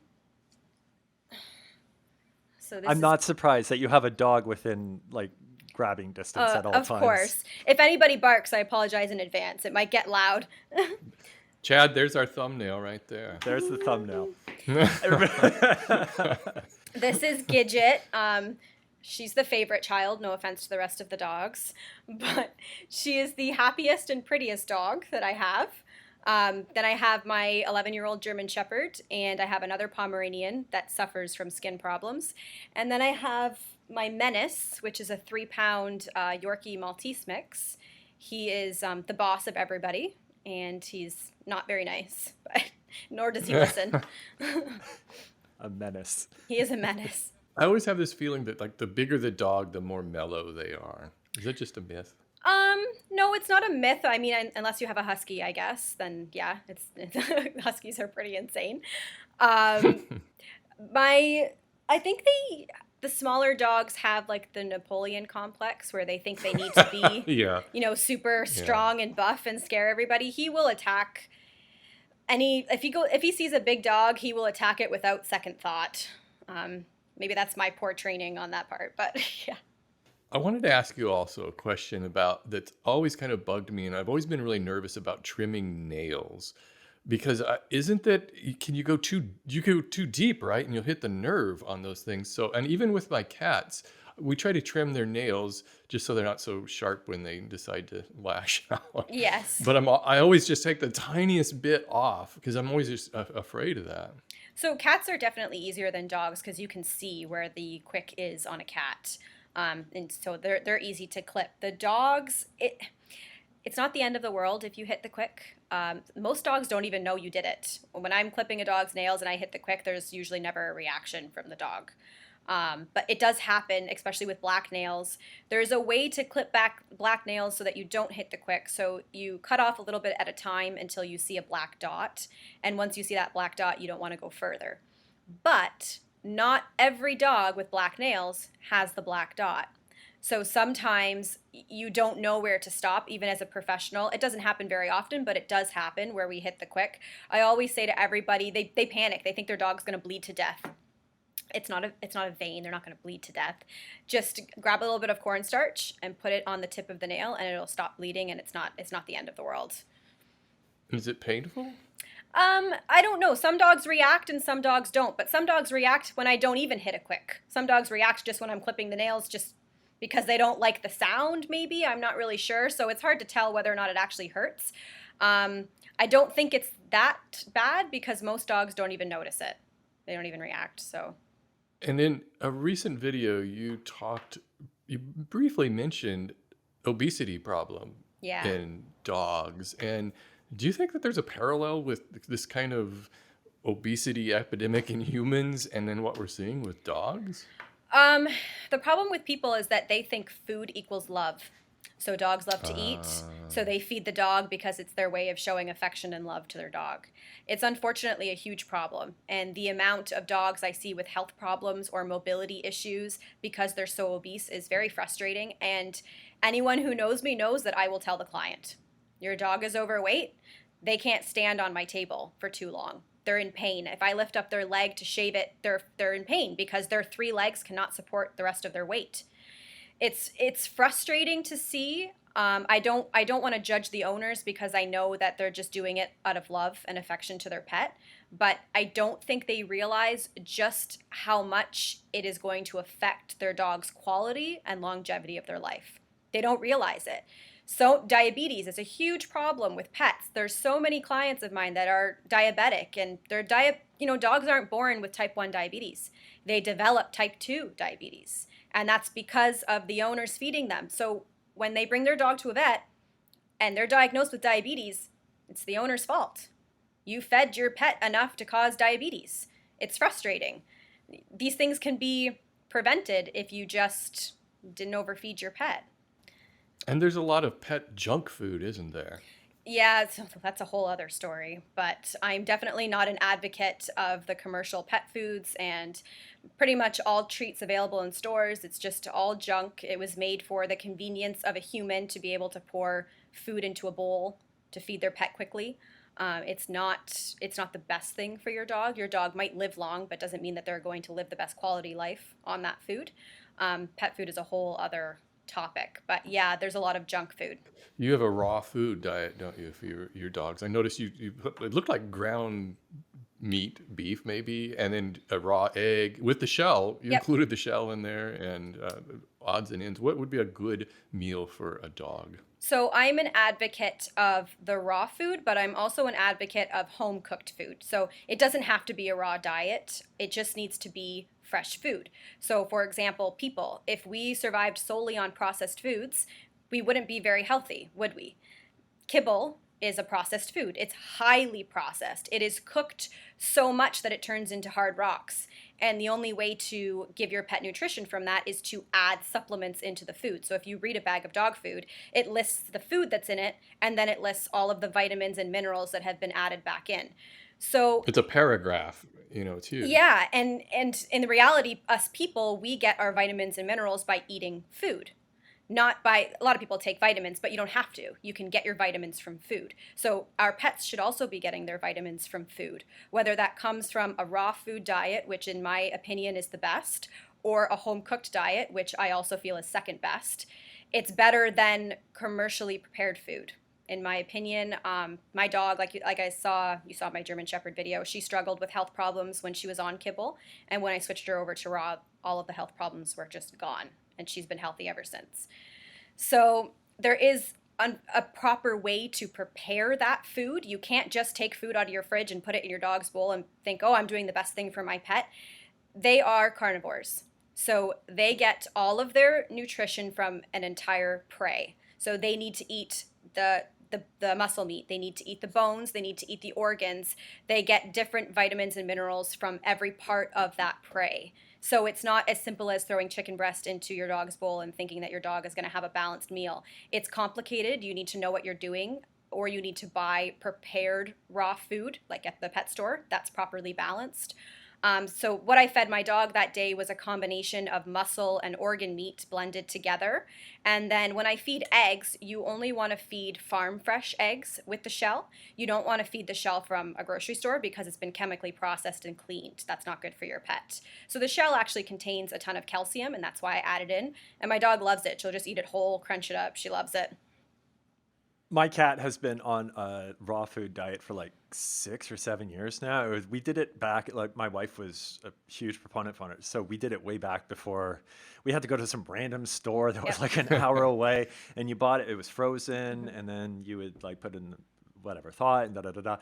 B: So
A: I'm not surprised that you have a dog within grabbing distance at all times.
B: Of course. If anybody barks, I apologize in advance. It might get loud.
C: Chad, there's our thumbnail right there.
A: There's the thumbnail.
B: This is Gidget. She's the favorite child, no offense to the rest of the dogs, but she is the happiest and prettiest dog that I have. Then I have my 11-year-old German Shepherd, and I have another Pomeranian that suffers from skin problems. And then I have my Menace, which is a 3-pound Yorkie Maltese mix. He is the boss of everybody, and he's not very nice, but nor does he listen.
A: A menace.
B: He is a menace.
C: I always have this feeling that the bigger the dog, the more mellow they are. Is that just a myth?
B: No, it's not a myth. I mean, unless you have a husky, I guess, then yeah, it's huskies are pretty insane. I think the smaller dogs have the Napoleon complex where they think they need to be,
C: Yeah.
B: super strong and buff and scare everybody. He will attack If he sees a big dog, he will attack it without second thought. Maybe that's my poor training on that part, but yeah.
C: I wanted to ask you also a question about that's always kind of bugged me, and I've always been really nervous about trimming nails because isn't that can you go too deep, right? And you'll hit the nerve on those things. So, and even with my cats, we try to trim their nails just so they're not so sharp when they decide to lash out.
B: Yes.
C: But I always just take the tiniest bit off because I'm always just afraid of that.
B: So cats are definitely easier than dogs because you can see where the quick is on a cat. And so they're easy to clip. The dogs, it's not the end of the world if you hit the quick. Most dogs don't even know you did it. When I'm clipping a dog's nails and I hit the quick, there's usually never a reaction from the dog. But it does happen, especially with black nails. There's a way to clip back black nails so that you don't hit the quick. So you cut off a little bit at a time until you see a black dot. And once you see that black dot, you don't want to go further. But not every dog with black nails has the black dot. So sometimes you don't know where to stop, even as a professional. It doesn't happen very often, but it does happen where we hit the quick. I always say to everybody, they panic. They think their dog's going to bleed to death. It's not a vein. They're not going to bleed to death. Just grab a little bit of cornstarch and put it on the tip of the nail, and it'll stop bleeding, and it's not the end of the world.
C: Is it painful?
B: I don't know. Some dogs react and some dogs don't, but some dogs react when I don't even hit a quick. Some dogs react just when I'm clipping the nails just because they don't like the sound, maybe. I'm not really sure. So it's hard to tell whether or not it actually hurts. I don't think it's that bad because most dogs don't even notice it. They don't even react, so.
C: And in a recent video, you briefly mentioned obesity problem
B: Yeah.
C: in dogs. And do you think that there's a parallel with this kind of obesity epidemic in humans and then what we're seeing with dogs?
B: The problem with people is that they think food equals love. So dogs love to eat, so they feed the dog because it's their way of showing affection and love to their dog. It's unfortunately a huge problem, and the amount of dogs I see with health problems or mobility issues because they're so obese is very frustrating, and anyone who knows me knows that I will tell the client, your dog is overweight, they can't stand on my table for too long. They're in pain. If I lift up their leg to shave it, they're in pain because their 3 legs cannot support the rest of their weight. It's frustrating to see. I don't want to judge the owners because I know that they're just doing it out of love and affection to their pet, but I don't think they realize just how much it is going to affect their dog's quality and longevity of their life. They don't realize it. So diabetes is a huge problem with pets. There's so many clients of mine that are diabetic, and dogs aren't born with type 1 diabetes. They develop type 2 diabetes. And that's because of the owners feeding them. So when they bring their dog to a vet and they're diagnosed with diabetes, it's the owner's fault. You fed your pet enough to cause diabetes. It's frustrating. These things can be prevented if you just didn't overfeed your pet.
C: And there's a lot of pet junk food, isn't there?
B: Yeah, that's a whole other story. But I'm definitely not an advocate of the commercial pet foods and pretty much all treats available in stores. It's just all junk. It was made for the convenience of a human to be able to pour food into a bowl to feed their pet quickly. It's not the best thing for your dog. Your dog might live long, but doesn't mean that they're going to live the best quality life on that food. Pet food is a whole other topic, but yeah, there's a lot of junk food.
C: You have a raw food diet, don't you, for your dogs? I noticed you put, it looked like ground meat, beef maybe, and then a raw egg with the shell. You
B: Yep.
C: included the shell in there and odds and ends. What would be a good meal for a dog?
B: So I'm an advocate of the raw food, but I'm also an advocate of home cooked food. So it doesn't have to be a raw diet. It just needs to be fresh food. So for example, people, if we survived solely on processed foods, we wouldn't be very healthy, would we? Kibble is a processed food. It's highly processed. It is cooked so much that it turns into hard rocks. And the only way to give your pet nutrition from that is to add supplements into the food. So if you read a bag of dog food, it lists the food that's in it, and then it lists all of the vitamins and minerals that have been added back in. So
C: It's a paragraph, it's huge.
B: yeah, and in the reality, us people, we get our vitamins and minerals by eating food. not by, a lot of people take vitamins, but you don't have to. You can get your vitamins from food. So our pets should also be getting their vitamins from food, whether that comes from a raw food diet, which in my opinion is the best, or a home cooked diet, which I also feel is second best. It's better than commercially prepared food. In my opinion, my dog, like you saw my German Shepherd video. She struggled with health problems when she was on kibble, and when I switched her over to raw, all of the health problems were just gone, and she's been healthy ever since. So there is a proper way to prepare that food. You can't just take food out of your fridge and put it in your dog's bowl and think, oh, I'm doing the best thing for my pet. They are carnivores. So they get all of their nutrition from an entire prey. So they need to eat the muscle meat. They need to eat the bones. They need to eat the organs. They get different vitamins and minerals from every part of that prey. So it's not as simple as throwing chicken breast into your dog's bowl and thinking that your dog is going to have a balanced meal. It's complicated. You need to know what you're doing, or you need to buy prepared raw food, like at the pet store, that's properly balanced. So what I fed my dog that day was a combination of muscle and organ meat blended together. And then when I feed eggs, you only want to feed farm fresh eggs with the shell. You don't want to feed the shell from a grocery store because it's been chemically processed and cleaned. That's not good for your pet. So the shell actually contains a ton of calcium, and that's why I added in. And my dog loves it. She'll just eat it whole, crunch it up. She loves it.
A: My cat has been on a raw food diet for like 6 or 7 years now. We did it back, like my wife was a huge proponent for it. So we did it way back before we had to go to some random store that was
B: Yep.
A: like an hour away, and you bought it, it was frozen, and then you would like put in whatever thought and da da da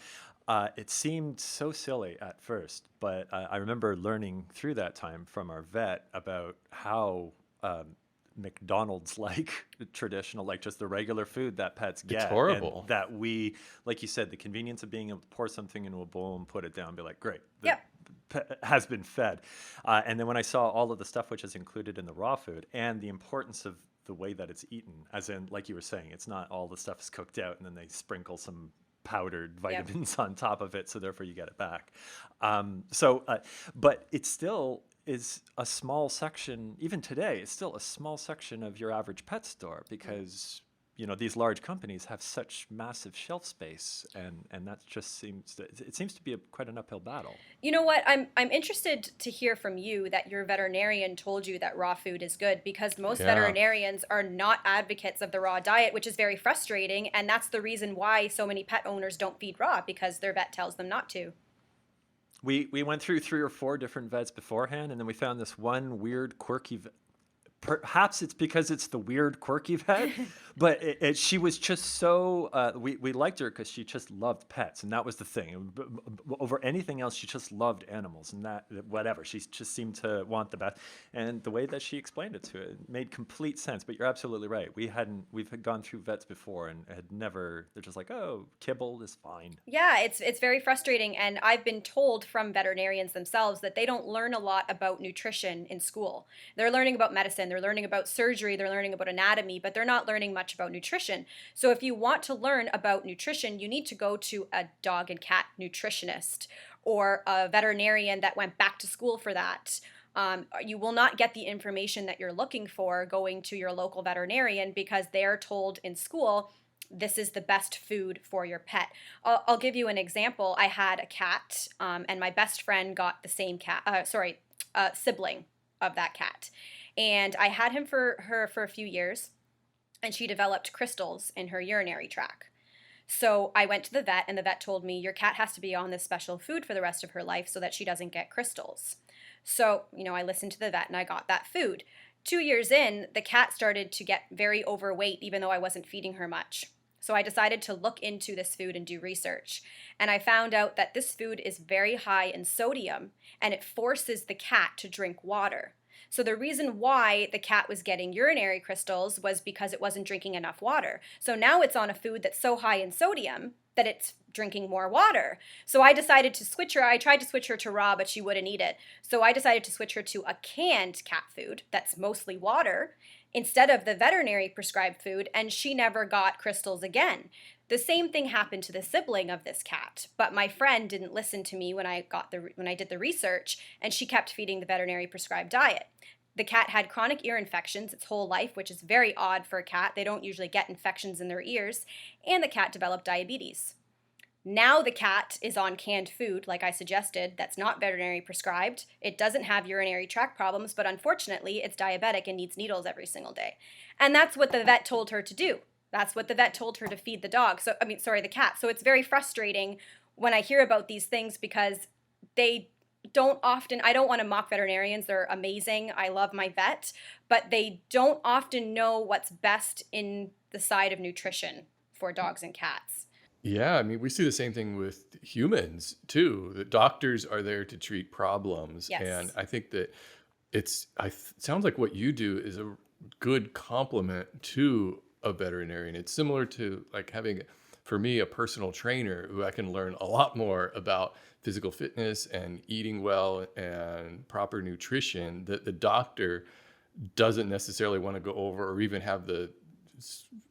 A: da. It seemed so silly at first, but I remember learning through that time from our vet about how McDonald's like traditional, like just the regular food that pets
C: It's
A: get.
C: horrible.
A: And that we, like you said, the convenience of being able to pour something into a bowl and put it down, be like, great, the
B: Yep.
A: pet has been fed. And then when I saw all of the stuff which is included in the raw food and the importance of the way that it's eaten, as in, like you were saying, it's not all the stuff is cooked out and then they sprinkle some powdered
B: Yep.
A: vitamins on top of it, so therefore you get it back. But it still is a small section, even today, it's still a small section of your average pet store because these large companies have such massive shelf space, and that just seems to be quite an uphill battle.
B: You know what? I'm interested to hear from you that your veterinarian told you that raw food is good, because most
C: Yeah.
B: veterinarians are not advocates of the raw diet, which is very frustrating, and that's the reason why so many pet owners don't feed raw, because their vet tells them not to.
A: We went through 3 or 4 different vets beforehand, and then we found this one weird, quirky perhaps it's because it's the weird, quirky vet, but she was just so. We liked her because she just loved pets, and that was the thing. Over anything else, she just loved animals, and that whatever. She just seemed to want the best, and the way that she explained it to it made complete sense. But you're absolutely right. We've had gone through vets before and had never. They're just like, oh, kibble is fine.
B: Yeah, it's very frustrating, and I've been told from veterinarians themselves that they don't learn a lot about nutrition in school. They're learning about medicine, they're learning about surgery, they're learning about anatomy, but they're not learning much about nutrition. So if you want to learn about nutrition, you need to go to a dog and cat nutritionist or a veterinarian that went back to school for that. You will not get the information that you're looking for going to your local veterinarian, because they are told in school this is the best food for your pet. I'll give you an example. I had a cat, and my best friend got the same cat, sibling of that cat. And I had him for her for a few years, and she developed crystals in her urinary tract. So I went to the vet, and the vet told me, your cat has to be on this special food for the rest of her life so that she doesn't get crystals. So, I listened to the vet and I got that food. 2 years in, the cat started to get very overweight, even though I wasn't feeding her much. So I decided to look into this food and do research. And I found out that this food is very high in sodium, and it forces the cat to drink water. So the reason why the cat was getting urinary crystals was because it wasn't drinking enough water. So now it's on a food that's so high in sodium that it's drinking more water. So I decided to switch her. I tried to switch her to raw, but she wouldn't eat it. So I decided to switch her to a canned cat food that's mostly water instead of the veterinary prescribed food, and she never got crystals again. The same thing happened to the sibling of this cat, but my friend didn't listen to me when I did the research, and she kept feeding the veterinary prescribed diet. The cat had chronic ear infections its whole life, which is very odd for a cat. They don't usually get infections in their ears. And the cat developed diabetes. Now the cat is on canned food, like I suggested, that's not veterinary prescribed. It doesn't have urinary tract problems, but unfortunately, it's diabetic and needs needles every single day. And that's what the vet told her to do. That's what the vet told her to feed the dog. The cat. So it's very frustrating when I hear about these things because they don't often, I don't want to mock veterinarians. They're amazing. I love my vet, but they don't often know what's best in the side of nutrition for dogs and cats.
C: Yeah, I mean, we see the same thing with humans too. The doctors are there to treat problems,
B: Yes.
C: and I think that sounds like what you do is a good complement to a veterinarian. It's similar to like having, for me, a personal trainer who I can learn a lot more about physical fitness and eating well and proper nutrition that the doctor doesn't necessarily want to go over or even have the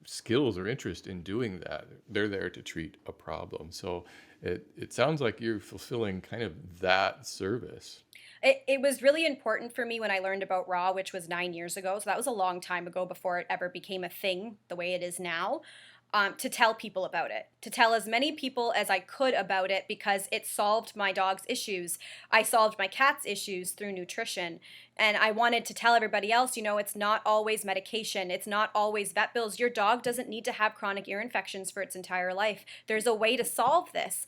C: skills or interest in doing that. They're there to treat a problem. So it sounds like you're fulfilling kind of that service.
B: It was really important for me when I learned about raw, which was 9 years ago. So that was a long time ago before it ever became a thing the way it is now. To tell people about it, to tell as many people as I could about it because it solved my dog's issues. I solved my cat's issues through nutrition. And I wanted to tell everybody else, it's not always medication. It's not always vet bills. Your dog doesn't need to have chronic ear infections for its entire life. There's a way to solve this.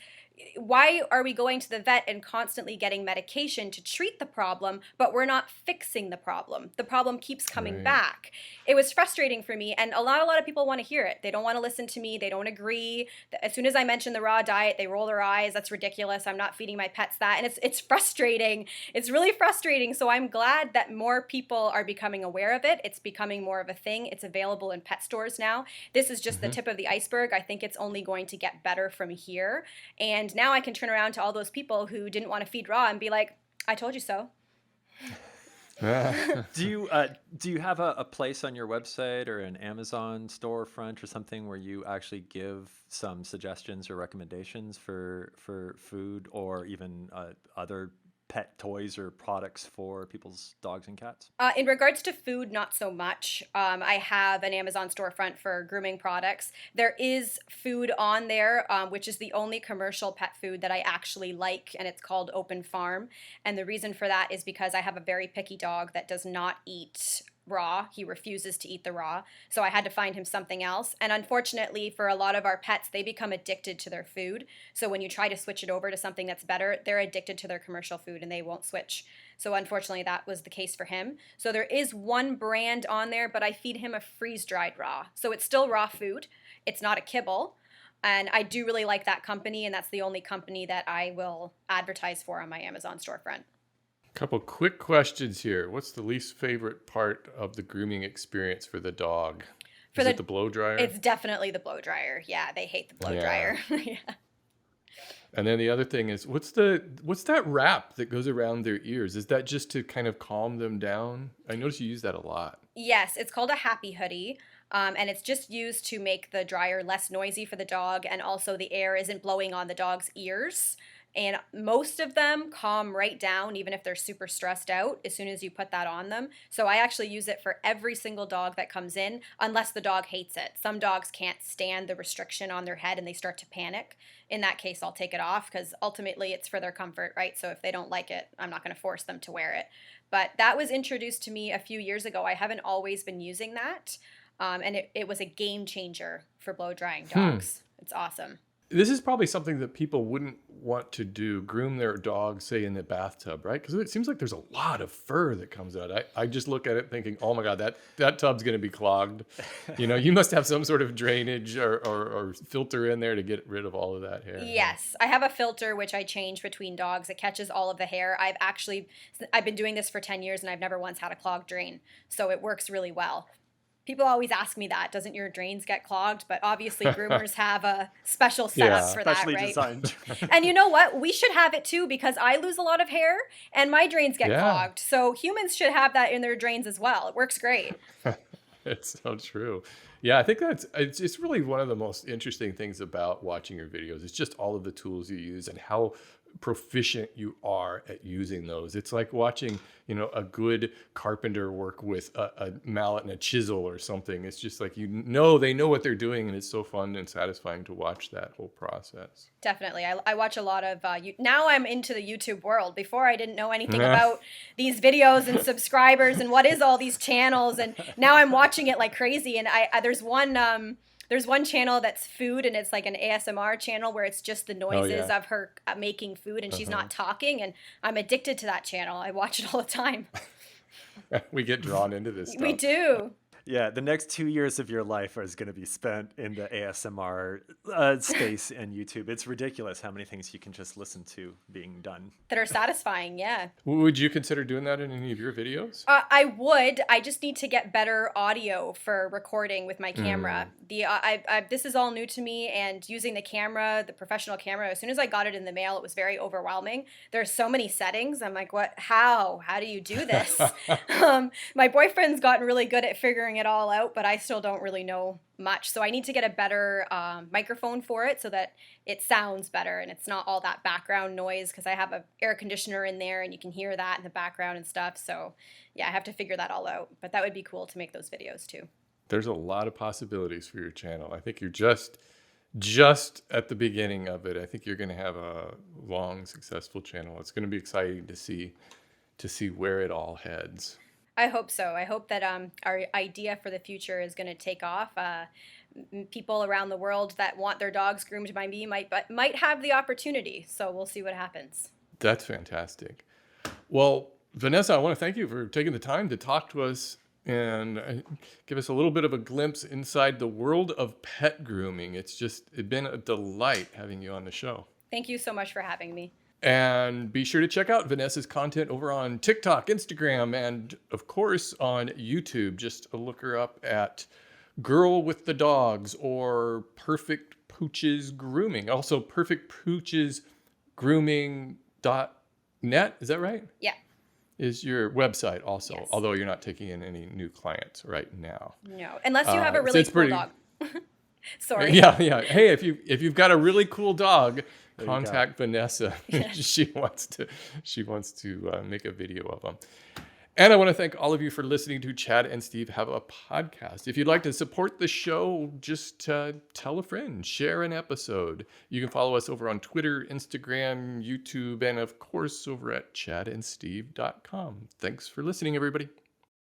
B: Why are we going to the vet and constantly getting medication to treat the problem, but we're not fixing the problem? The problem keeps coming
C: Right.
B: back. It was frustrating for me, and a lot of people want to hear it. They don't want to listen to me. They don't agree. As soon as I mention the raw diet, they roll their eyes. That's ridiculous. I'm not feeding my pets that. And it's frustrating. It's really frustrating. So I'm glad that more people are becoming aware of it. It's becoming more of a thing. It's available in pet stores now. This is just the
C: Mhm.
B: tip of the iceberg. I think it's only going to get better from here. And now I can turn around to all those people who didn't want to feed raw and be like, I told you so.
A: Do you have a place on your website or an Amazon storefront or something where you actually give some suggestions or recommendations for food or even other pet toys or products for people's dogs and cats?
B: In regards to food, not so much. I have an Amazon storefront for grooming products. There is food on there, which is the only commercial pet food that I actually like, and it's called Open Farm. And the reason for that is because I have a very picky dog that does not eat raw. He refuses to eat the raw. So I had to find him something else. And unfortunately, for a lot of our pets, they become addicted to their food. So when you try to switch it over to something that's better, they're addicted to their commercial food and they won't switch. So unfortunately, that was the case for him. So there is one brand on there, but I feed him a freeze-dried raw. So it's still raw food. It's not a kibble. And I do really like that company, and that's the only company that I will advertise for on my Amazon storefront.
C: Couple quick questions here. What's the least favorite part of the grooming experience for the dog?
B: For
C: Is
B: the-
C: it the blow dryer?
B: It's definitely the blow dryer. Yeah, they hate the blow
C: Yeah.
B: dryer. Yeah.
C: And then the other thing is, what's that wrap that goes around their ears? Is that just to kind of calm them down? I notice you use that a lot.
B: Yes, it's called a happy hoodie. And it's just used to make the dryer less noisy for the dog, and also the air isn't blowing on the dog's ears. And most of them calm right down, even if they're super stressed out, as soon as you put that on them. So I actually use it for every single dog that comes in, unless the dog hates it. Some dogs can't stand the restriction on their head and they start to panic. In that case, I'll take it off because ultimately it's for their comfort, right? So if they don't like it, I'm not going to force them to wear it. But that was introduced to me a few years ago. I haven't always been using that. And it was a game changer for blow drying dogs. It's awesome.
C: This is probably something that people wouldn't want to do, groom their dog, say, in the bathtub, right? Because it seems like there's a lot of fur that comes out. I just look at it thinking, oh my God, that tub's going to be clogged. You must have some sort of drainage or filter in there to get rid of all of that hair.
B: Yes, I have a filter which I change between dogs. It catches all of the hair. I've been doing this for 10 years and I've never once had a clogged drain. So it works really well. People always ask me that, doesn't your drains get clogged? But obviously groomers have a special setup
C: Yeah.
B: for that,
A: Specially
B: right?
A: designed.
B: And you know what? We should have it too because I lose a lot of hair and my drains get
C: Yeah.
B: clogged. So humans should have that in their drains as well. It works great.
C: It's so true. Yeah, I think it's really one of the most interesting things about watching your videos. It's just all of the tools you use and how proficient you are at using those. It's like watching, a good carpenter work with a mallet and a chisel or something. It's just like, they know what they're doing, and it's so fun and satisfying to watch that whole process.
B: Definitely. I watch a lot of, now I'm into the YouTube world. Before I didn't know anything about these videos and subscribers and what is all these channels. And now I'm watching it like crazy. And there's one channel that's food, and it's like an ASMR channel where it's just the noises of her making food, and she's not talking. And I'm addicted to that channel. I watch it all the time.
C: We get drawn into this stuff.
B: We do.
A: Yeah, the next 2 years of your life is going to be spent in the ASMR space and YouTube. It's ridiculous how many things you can just listen to being done.
B: That are satisfying, yeah.
C: Would you consider doing that in any of your videos?
B: I would. I just need to get better audio for recording with my camera. This is all new to me, and using the professional camera, as soon as I got it in the mail, it was very overwhelming. There's so many settings. I'm like, what? How do you do this? My boyfriend's gotten really good at figuring it all out, but I still don't really know much. So I need to get a better microphone for it so that it sounds better and it's not all that background noise, because I have an air conditioner in there and you can hear that in the background and stuff. So yeah, I have to figure that all out, but that would be cool to make those videos too.
C: There's a lot of possibilities for your channel. I think you're just at the beginning of it. I think you're going to have a long, successful channel. It's going to be exciting to see where it all heads.
B: I hope so. I hope that our idea for the future is going to take off. People around the world that want their dogs groomed by me might have the opportunity. So we'll see what happens.
C: That's fantastic. Well, Vanessa, I want to thank you for taking the time to talk to us and give us a little bit of a glimpse inside the world of pet grooming. It's been a delight having you on the show.
B: Thank you so much for having me.
C: And be sure to check out Vanessa's content over on TikTok, Instagram, and of course on YouTube. Just look her up at Girl with the Dogs or Perfect Pooches Grooming. Also, perfectpoochesgrooming.net. Is that right?
B: Yeah.
C: Is your website also,
B: Yes.
C: Although you're not taking in any new clients right now.
B: No, unless you have a really cool dog. Sorry.
C: Yeah. Hey, if you've got a really cool dog, contact Vanessa. She wants to make a video of them. And I want to thank all of you for listening to Chad and Steve Have a Podcast. If you'd like to support the show, just tell a friend, share an episode. You can follow us over on Twitter, Instagram, YouTube, and of course over at chadandsteve.com. Thanks for listening, everybody.